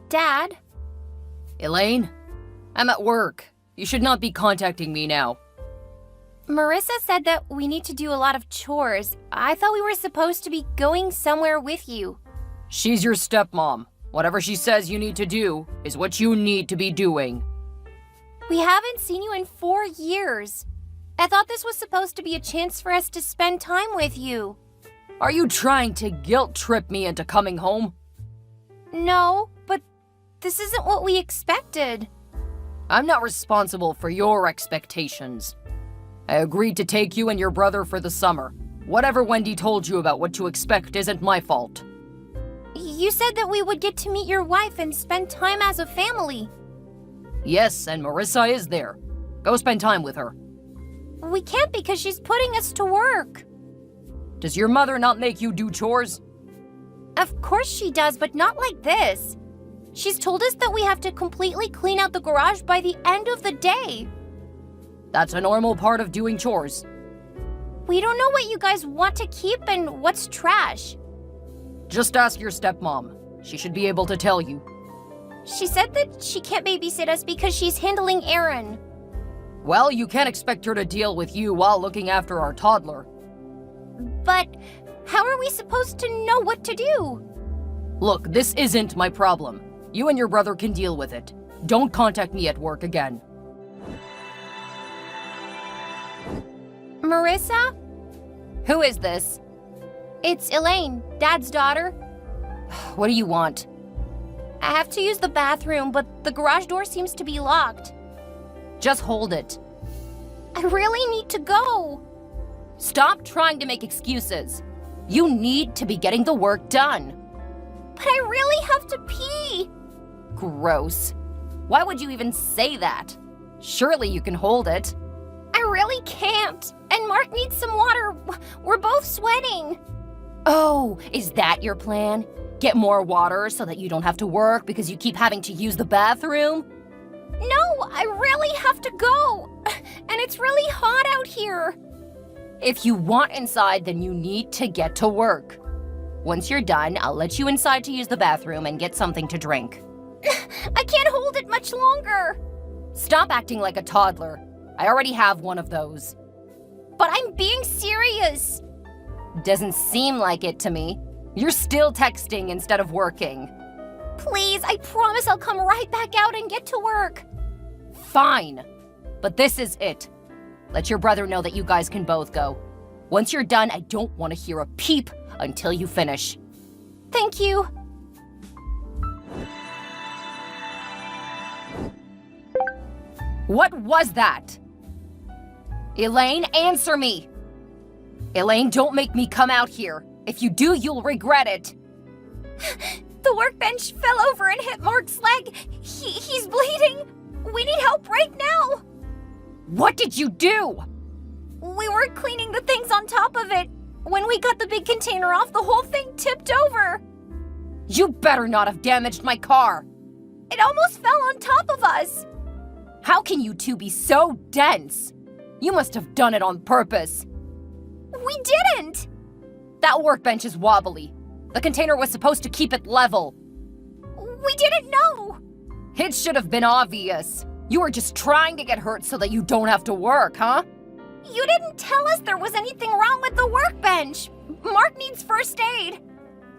Dad? Elaine? I'm at work. You should not be contacting me now. Marissa said that we need to do a lot of chores. I thought we were supposed to be going somewhere with you. She's your stepmom. Whatever she says you need to do is what you need to be doing. We haven't seen you in 4 years. I thought this was supposed to be a chance for us to spend time with you. Are you trying to guilt trip me into coming home? No, but this isn't what we expected. I'm not responsible for your expectations. I agreed to take you and your brother for the summer. Whatever Wendy told you about what to expect isn't my fault. You said that we would get to meet your wife and spend time as a family. Yes, and Marissa is there. Go spend time with her. We can't because she's putting us to work. Does your mother not make you do chores? Of course she does, but not like this. She's told us that we have to completely clean out the garage by the end of the day. That's a normal part of doing chores. We don't know what you guys want to keep and what's trash. Just ask your stepmom. She should be able to tell you. She said that she can't babysit us because she's handling Aaron. Well, you can't expect her to deal with you while looking after our toddler. But how are we supposed to know what to do? Look, this isn't my problem. You and your brother can deal with it. Don't contact me at work again. Marissa? Who is this? It's Elaine, Dad's daughter. What do you want? I have to use the bathroom, but the garage door seems to be locked. Just hold it. I really need to go. Stop trying to make excuses. You need to be getting the work done. But I really have to pee. Gross. Why would you even say that? Surely you can hold it. I really can't. And Mark needs some water. We're both sweating. Oh, is that your plan? Get more water so that you don't have to work because you keep having to use the bathroom? No, I really have to go. And it's really hot out here. If you want inside, then you need to get to work. Once you're done, I'll let you inside to use the bathroom and get something to drink. I can't hold it much longer. Stop acting like a toddler. I already have one of those. But I'm being serious. Doesn't seem like it to me. You're still texting instead of working. Please, I promise I'll come right back out and get to work. Fine. But this is it. Let your brother know that you guys can both go. Once you're done, I don't want to hear a peep until you finish. Thank you. What was that? Elaine, answer me! Elaine, don't make me come out here. If you do, you'll regret it. The workbench fell over and hit Mark's leg. He's bleeding. We need help right now. What did you do? We were cleaning the things on top of it. When we got the big container off, the whole thing tipped over. You better not have damaged my car. It almost fell on top of us. How can you two be so dense? You must have done it on purpose. We didn't. That workbench is wobbly. The container was supposed to keep it level. We didn't know. It should have been obvious. You were just trying to get hurt so that you don't have to work, huh? You didn't tell us there was anything wrong with the workbench. Mark needs first aid.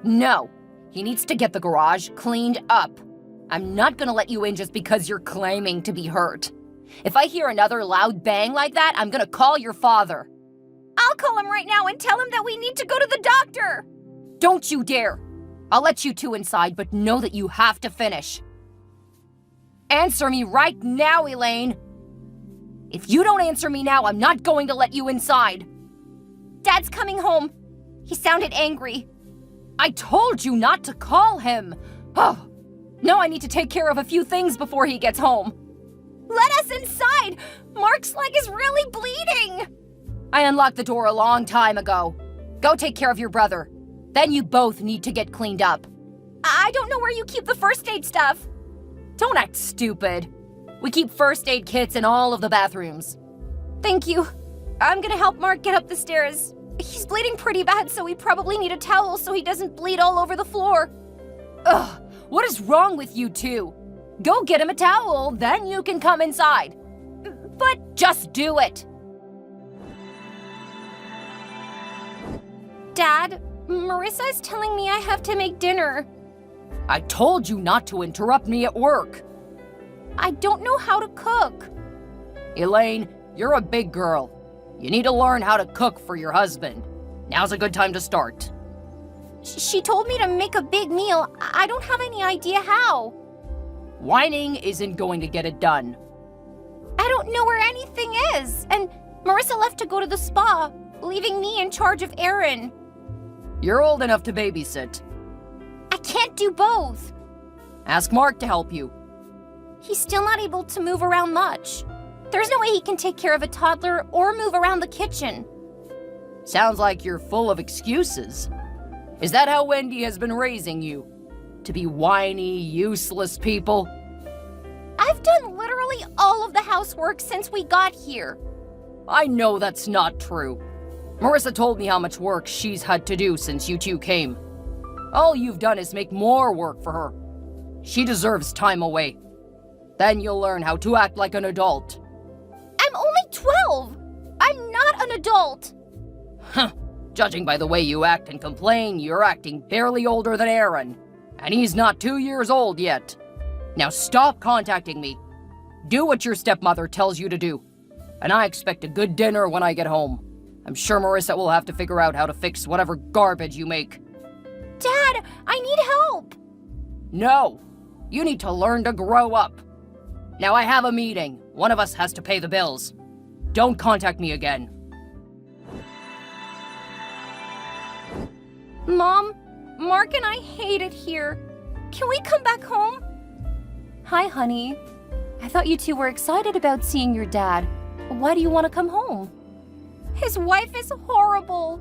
No, he needs to get the garage cleaned up. I'm not gonna let you in just because you're claiming to be hurt. If I hear another loud bang like that, I'm gonna call your father. I'll call him right now and tell him that we need to go to the doctor. Don't you dare. I'll let you two inside, but know that you have to finish. Answer me right now, Elaine. If you don't answer me now, I'm not going to let you inside. Dad's coming home. He sounded angry. I told you not to call him. Oh, now I need to take care of a few things before he gets home. Let us inside. Mark's leg is really bleeding. I unlocked the door a long time ago. Go take care of your brother. Then you both need to get cleaned up. I don't know where you keep the first aid stuff. Don't act stupid. We keep first aid kits in all of the bathrooms. Thank you. I'm gonna help Mark get up the stairs. He's bleeding pretty bad, so we probably need a towel so he doesn't bleed all over the floor. Ugh, What is wrong with you two? Go get him a towel, then you can come inside. But just do it. Dad, Marissa is telling me I have to make dinner. I told you not to interrupt me at work. I don't know how to cook. Elaine, you're a big girl. You need to learn how to cook for your husband. Now's a good time to start. She told me to make a big meal. I don't have any idea how. Whining isn't going to get it done. I don't know where anything is. And Marissa left to go to the spa, leaving me in charge of Aaron. You're old enough to babysit. I can't do both. Ask Mark to help you. He's still not able to move around much. There's no way he can take care of a toddler or move around the kitchen. Sounds like you're full of excuses. Is that how Wendy has been raising you? To be whiny, useless people? I've done literally all of the housework since we got here. I know that's not true. Marissa told me how much work she's had to do since you two came. All you've done is make more work for her. She deserves time away. Then you'll learn how to act like an adult. I'm only 12. I'm not an adult. Huh. Judging by the way you act and complain, you're acting barely older than Aaron. And he's not 2 years old yet. Now stop contacting me. Do what your stepmother tells you to do. And I expect a good dinner when I get home. I'm sure Marissa will have to figure out how to fix whatever garbage you make. Dad, I need help. No. You need to learn to grow up. Now I have a meeting. One of us has to pay the bills. Don't contact me again. Mom, Mark and I hate it here. Can we come back home? Hi, honey. I thought you two were excited about seeing your dad. Why do you want to come home? His wife is horrible.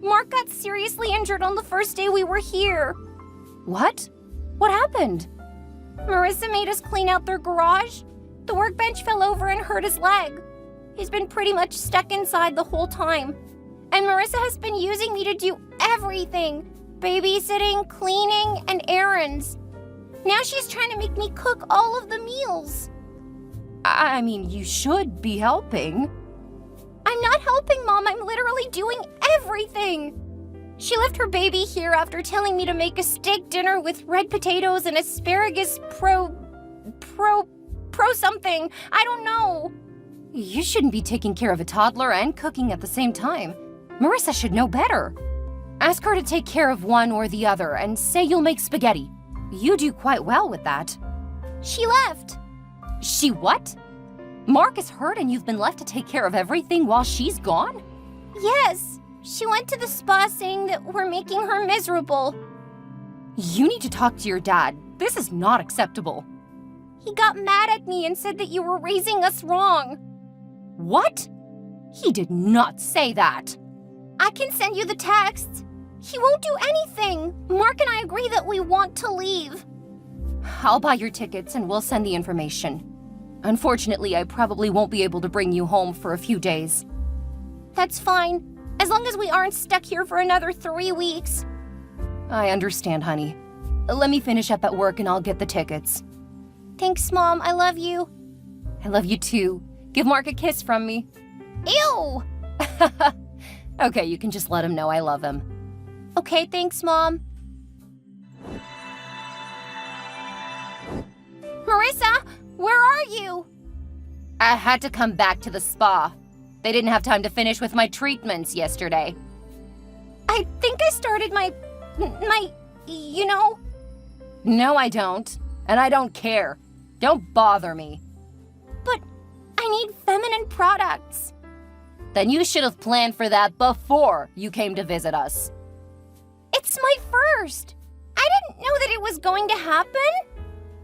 Mark got seriously injured on the first day we were here. What? What happened? Marissa made us clean out their garage. The workbench fell over and hurt his leg. He's been pretty much stuck inside the whole time. And Marissa has been using me to do everything. Babysitting, cleaning, and errands. Now she's trying to make me cook all of the meals. I mean, you should be helping. I'm not helping, Mom. I'm literally doing everything. She left her baby here after telling me to make a steak dinner with red potatoes and asparagus pro something. I don't know. You shouldn't be taking care of a toddler and cooking at the same time. Marissa should know better. Ask her to take care of one or the other and say you'll make spaghetti. You do quite well with that. She left. She what? Mark is hurt and you've been left to take care of everything while she's gone? Yes. She went to the spa saying that we're making her miserable. You need to talk to your dad. This is not acceptable. He got mad at me and said that you were raising us wrong. What? He did not say that. I can send you the texts. He won't do anything. Mark and I agree that we want to leave. I'll buy your tickets and we'll send the information. Unfortunately, I probably won't be able to bring you home for a few days. That's fine, as long as we aren't stuck here for another 3 weeks. I understand, honey. Let me finish up at work and I'll get the tickets. Thanks, Mom. I love you. I love you too. Give Mark a kiss from me. Ew! Okay, you can just let him know I love him. Okay, thanks, Mom. Marissa, where are you? I had to come back to the spa. They didn't have time to finish with my treatments yesterday. I think I started my, No, I don't. And I don't care. Don't bother me. But I need feminine products. Then you should have planned for that before you came to visit us. It's my first. I didn't know that it was going to happen.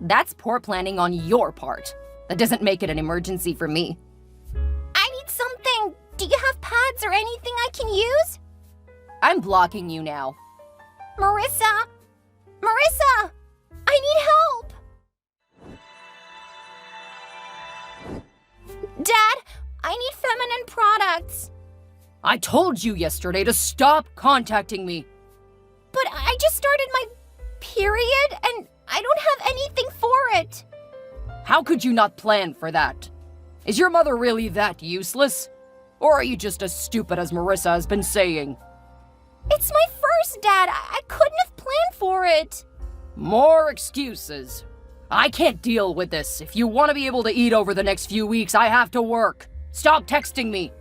That's poor planning on your part. That doesn't make it an emergency for me. I need something. Do you have pads or anything I can use? I'm blocking you now. Marissa! Marissa! I need help! Dad, I need feminine products. I told you yesterday to stop contacting me. But I just started my period and I don't have anything for it. How could you not plan for that? Is your mother really that useless? Or are you just as stupid as Marissa has been saying? It's my first, Dad. I couldn't have planned for it. More excuses. I can't deal with this. If you want to be able to eat over the next few weeks, I have to work. Stop texting me.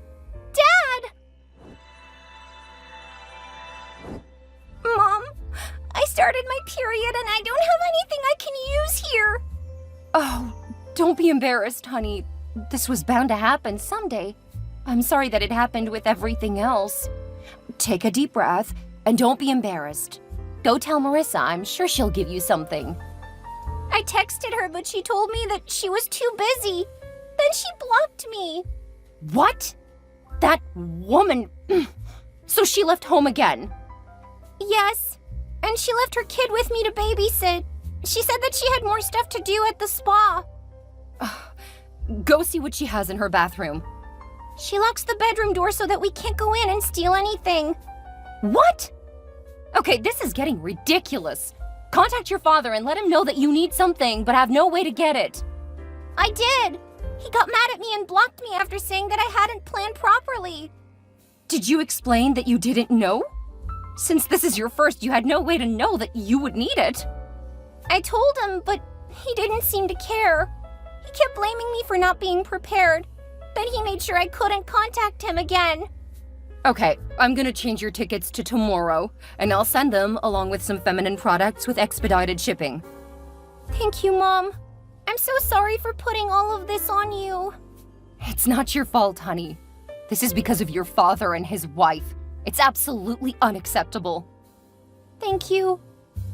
Dad! Mom, I started my period and I don't have anything I can use here. Oh, don't be embarrassed, honey. This was bound to happen someday. I'm sorry that it happened with everything else. Take a deep breath and don't be embarrassed. Go tell Marissa. I'm sure she'll give you something. I texted her, but she told me that she was too busy. Then she blocked me. What? That woman... So she left home again? Yes, and she left her kid with me to babysit. She said that she had more stuff to do at the spa. Go see what she has in her bathroom. She locks the bedroom door so that we can't go in and steal anything. What? Okay, this is getting ridiculous. Contact your father and let him know that you need something but have no way to get it. I did. He got mad at me and blocked me after saying that I hadn't planned properly. Did you explain that you didn't know? Since this is your first, you had no way to know that you would need it. I told him, but he didn't seem to care. He kept blaming me for not being prepared. Then he made sure I couldn't contact him again. Okay, I'm gonna change your tickets to tomorrow, and I'll send them along with some feminine products with expedited shipping. Thank you, Mom. I'm so sorry for putting all of this on you. It's not your fault, honey. This is because of your father and his wife. It's absolutely unacceptable. Thank you.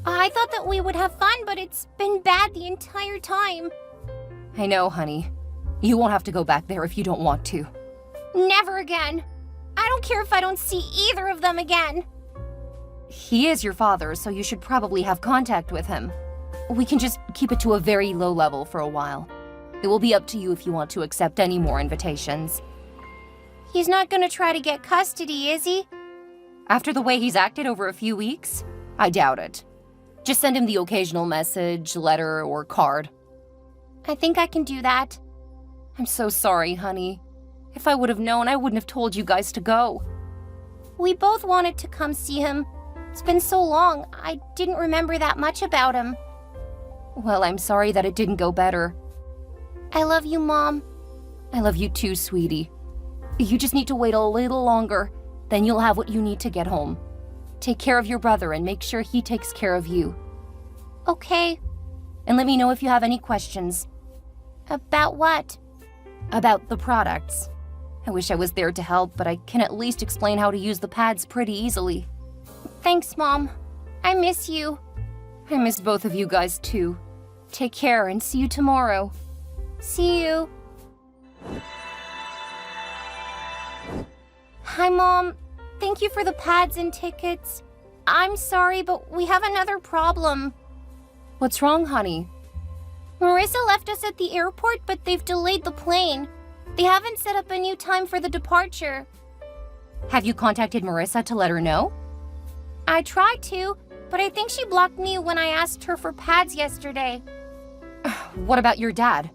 I thought that we would have fun, but it's been bad the entire time. I know, honey. You won't have to go back there if you don't want to. Never again. I don't care if I don't see either of them again. He is your father, so you should probably have contact with him. We can just keep it to a very low level for a while. It will be up to you if you want to accept any more invitations. He's not gonna try to get custody, is he? After the way he's acted over a few weeks? I doubt it. Just send him the occasional message, letter, or card. I think I can do that. I'm so sorry, honey. If I would have known, I wouldn't have told you guys to go. We both wanted to come see him. It's been so long, I didn't remember that much about him. Well, I'm sorry that it didn't go better. I love you, Mom. I love you too, sweetie. You just need to wait a little longer, then you'll have what you need to get home. Take care of your brother and make sure he takes care of you. Okay. And let me know if you have any questions. About what? About the products. I wish I was there to help, but I can at least explain how to use the pads pretty easily. Thanks, Mom. I miss you. I miss both of you guys too. Take care and see you tomorrow. See you. Hi, Mom. Thank you for the pads and tickets. I'm sorry, but we have another problem. What's wrong, honey? Marissa left us at the airport, but they've delayed the plane. They haven't set up a new time for the departure. Have you contacted Marissa to let her know? I tried to, but I think she blocked me when I asked her for pads yesterday. What about your dad?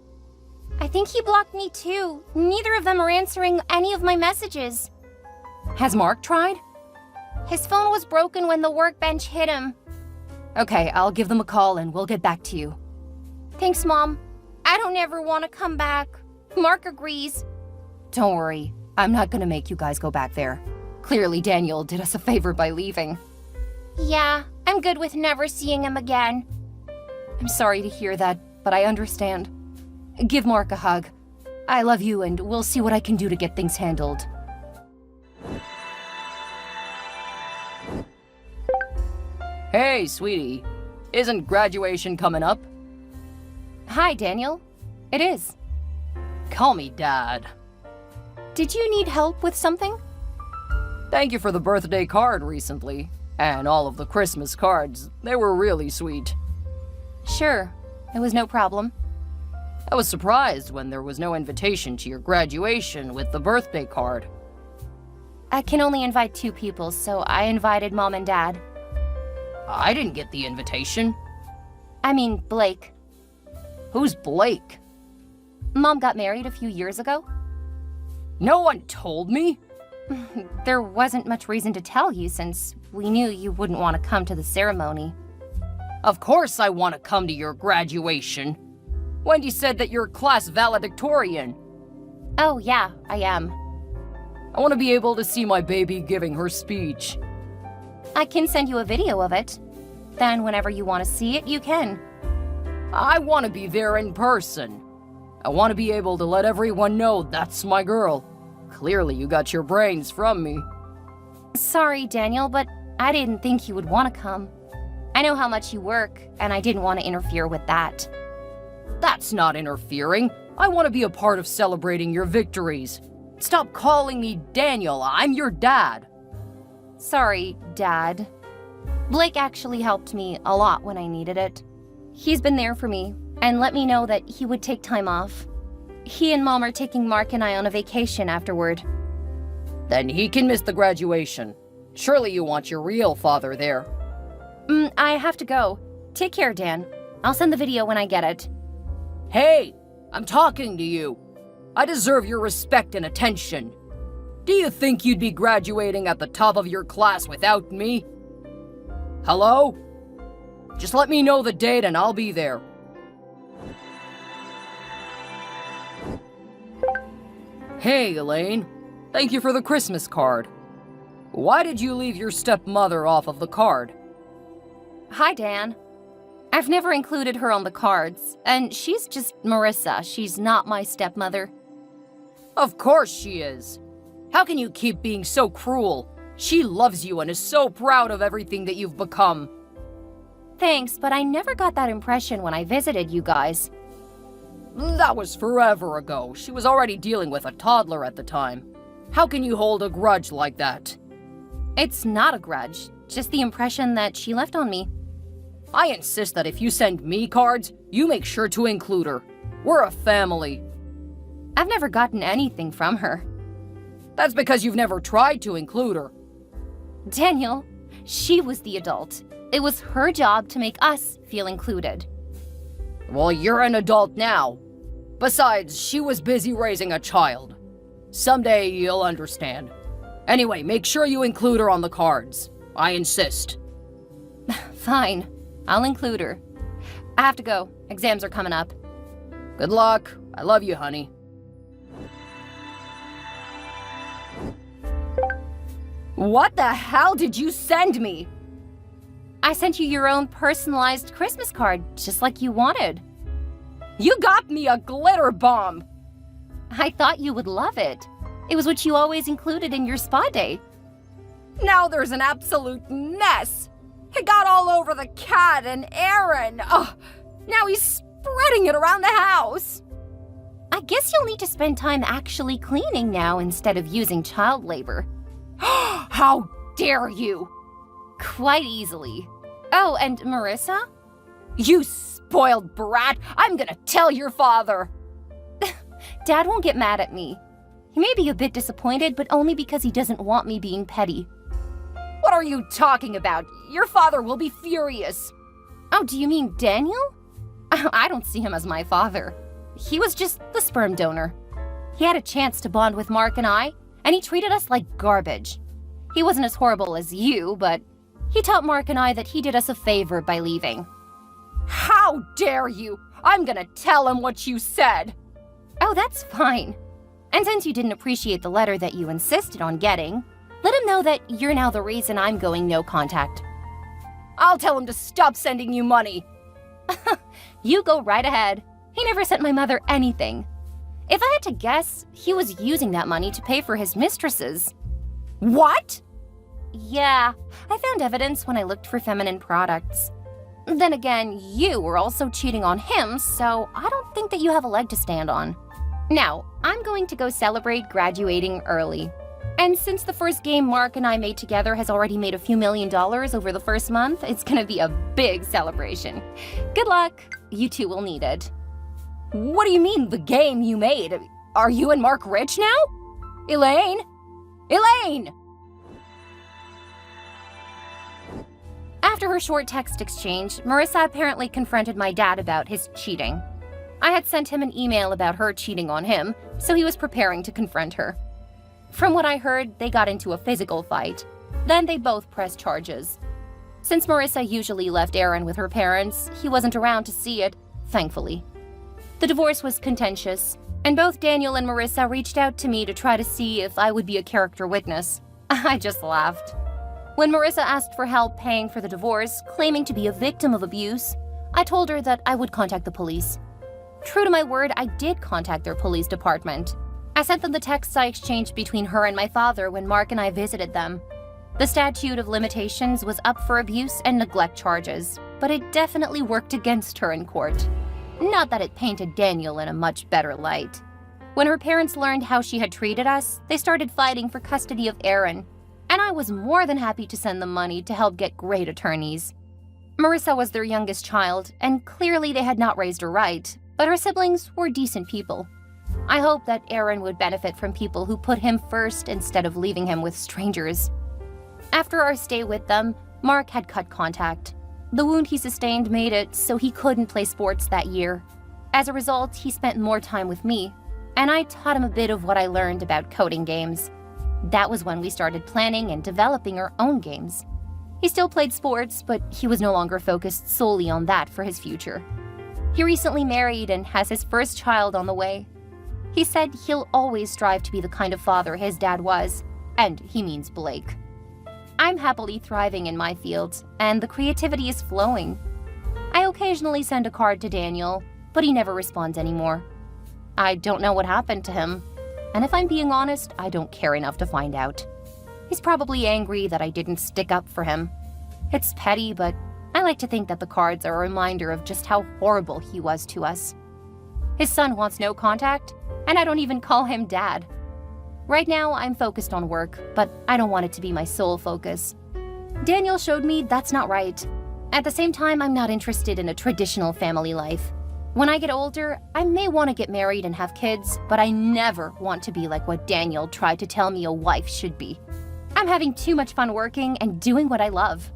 I think he blocked me too. Neither of them are answering any of my messages. Has Mark tried? His phone was broken when the workbench hit him. Okay, I'll give them a call and we'll get back to you. Thanks, Mom. I don't ever want to come back. Mark agrees. Don't worry. I'm not gonna make you guys go back there. Clearly, Daniel did us a favor by leaving. Yeah, I'm good with never seeing him again. I'm sorry to hear that, but I understand. Give Mark a hug. I love you, and we'll see what I can do to get things handled. Hey, sweetie. Isn't graduation coming up? Hi, Daniel. It is. Call me Dad. Did you need help with something? Thank you for the birthday card recently, and all of the Christmas cards. They were really sweet. Sure, it was no problem. I was surprised when there was no invitation to your graduation with the birthday card. I can only invite 2 people, so I invited Mom and Dad. I didn't get the invitation. I mean, Blake. Who's Blake? Mom got married a few years ago. No one told me. There wasn't much reason to tell you since we knew you wouldn't want to come to the ceremony. Of course I want to come to your graduation. Wendy said that you're class valedictorian. Oh yeah, I am. I want to be able to see my baby giving her speech. I can send you a video of it. Then whenever you want to see it, you can. I want to be there in person. I want to be able to let everyone know that's my girl. Clearly you got your brains from me. Sorry, Daniel, but I didn't think you would want to come. I know how much you work, and I didn't want to interfere with that. That's not interfering. I want to be a part of celebrating your victories. Stop calling me Daniel. I'm your dad. Sorry, Dad. Blake actually helped me a lot when I needed it. He's been there for me and let me know that he would take time off. He and Mom are taking Mark and I on a vacation afterward. Then he can miss the graduation. Surely you want your real father there. I have to go. Take care, Dan. I'll send the video when I get it. Hey, I'm talking to you. I deserve your respect and attention. Do you think you'd be graduating at the top of your class without me? Hello? Just let me know the date and I'll be there. Hey, Elaine. Thank you for the Christmas card. Why did you leave your stepmother off of the card? Hi, Dan. I've never included her on the cards, and she's just Marissa. She's not my stepmother. Of course she is. How can you keep being so cruel? She loves you and is so proud of everything that you've become. Thanks, but I never got that impression when I visited you guys. That was forever ago. She was already dealing with a toddler at the time. How can you hold a grudge like that? It's not a grudge, just the impression that she left on me. I insist that if you send me cards, you make sure to include her. We're a family. I've never gotten anything from her. That's because you've never tried to include her. Daniel, she was the adult. It was her job to make us feel included. Well, you're an adult now. Besides, she was busy raising a child. Someday you'll understand. Anyway, make sure you include her on the cards. I insist. Fine. I'll include her. I have to go. Exams are coming up. Good luck. I love you, honey. What the hell did you send me? I sent you your own personalized Christmas card, just like you wanted. You got me a glitter bomb! I thought you would love it. It was what you always included in your spa day. Now there's an absolute mess! It got all over the cat and Aaron! Ugh, now he's spreading it around the house! I guess you'll need to spend time actually cleaning now instead of using child labor. How dare you! Quite easily. Oh, and Marissa? You spoiled brat! I'm gonna tell your father! Dad won't get mad at me. He may be a bit disappointed, but only because he doesn't want me being petty. What are you talking about? Your father will be furious. Oh, do you mean Daniel? I don't see him as my father. He was just the sperm donor. He had a chance to bond with Mark and I, and he treated us like garbage. He wasn't as horrible as you, but he taught Mark and I that he did us a favor by leaving. How dare you! I'm gonna tell him what you said! Oh, that's fine. And since you didn't appreciate the letter that you insisted on getting, let him know that you're now the reason I'm going no contact. I'll tell him to stop sending you money. You go right ahead. He never sent my mother anything. If I had to guess, he was using that money to pay for his mistresses. What? Yeah, I found evidence when I looked for feminine products. Then again, you were also cheating on him, so I don't think that you have a leg to stand on. Now, I'm going to go celebrate graduating early. And since the first game Mark and I made together has already made a few $1 million over the first month, it's gonna be a big celebration. Good luck. You two will need it. What do you mean, the game you made? Are you and Mark rich now? Elaine? Elaine! After her short text exchange, Marissa apparently confronted my dad about his cheating. I had sent him an email about her cheating on him, so he was preparing to confront her. From what I heard, they got into a physical fight. Then they both pressed charges. Since Marissa usually left Aaron with her parents, he wasn't around to see it, thankfully. The divorce was contentious, and both Daniel and Marissa reached out to me to try to see if I would be a character witness. I just laughed. When Marissa asked for help paying for the divorce, claiming to be a victim of abuse, I told her that I would contact the police. True to my word, I did contact their police department. I sent them the texts I exchanged between her and my father when Mark and I visited them. The statute of limitations was up for abuse and neglect charges, but it definitely worked against her in court. Not that it painted Daniel in a much better light. When her parents learned how she had treated us, they started fighting for custody of Aaron, and I was more than happy to send them money to help get great attorneys. Marissa was their youngest child, and clearly they had not raised her right, but her siblings were decent people. I hope that Aaron would benefit from people who put him first instead of leaving him with strangers. After our stay with them, Mark had cut contact. The wound he sustained made it so he couldn't play sports that year. As a result, he spent more time with me, and I taught him a bit of what I learned about coding games. That was when we started planning and developing our own games. He still played sports, but he was no longer focused solely on that for his future. He recently married and has his first child on the way. He said he'll always strive to be the kind of father his dad was, and he means Blake. I'm happily thriving in my field, and the creativity is flowing. I occasionally send a card to Daniel, but he never responds anymore. I don't know what happened to him, and if I'm being honest, I don't care enough to find out. He's probably angry that I didn't stick up for him. It's petty, but I like to think that the cards are a reminder of just how horrible he was to us. His son wants no contact, and I don't even call him Dad. Right now, I'm focused on work, but I don't want it to be my sole focus. Daniel showed me that's not right. At the same time, I'm not interested in a traditional family life. When I get older, I may want to get married and have kids, but I never want to be like what Daniel tried to tell me a wife should be. I'm having too much fun working and doing what I love.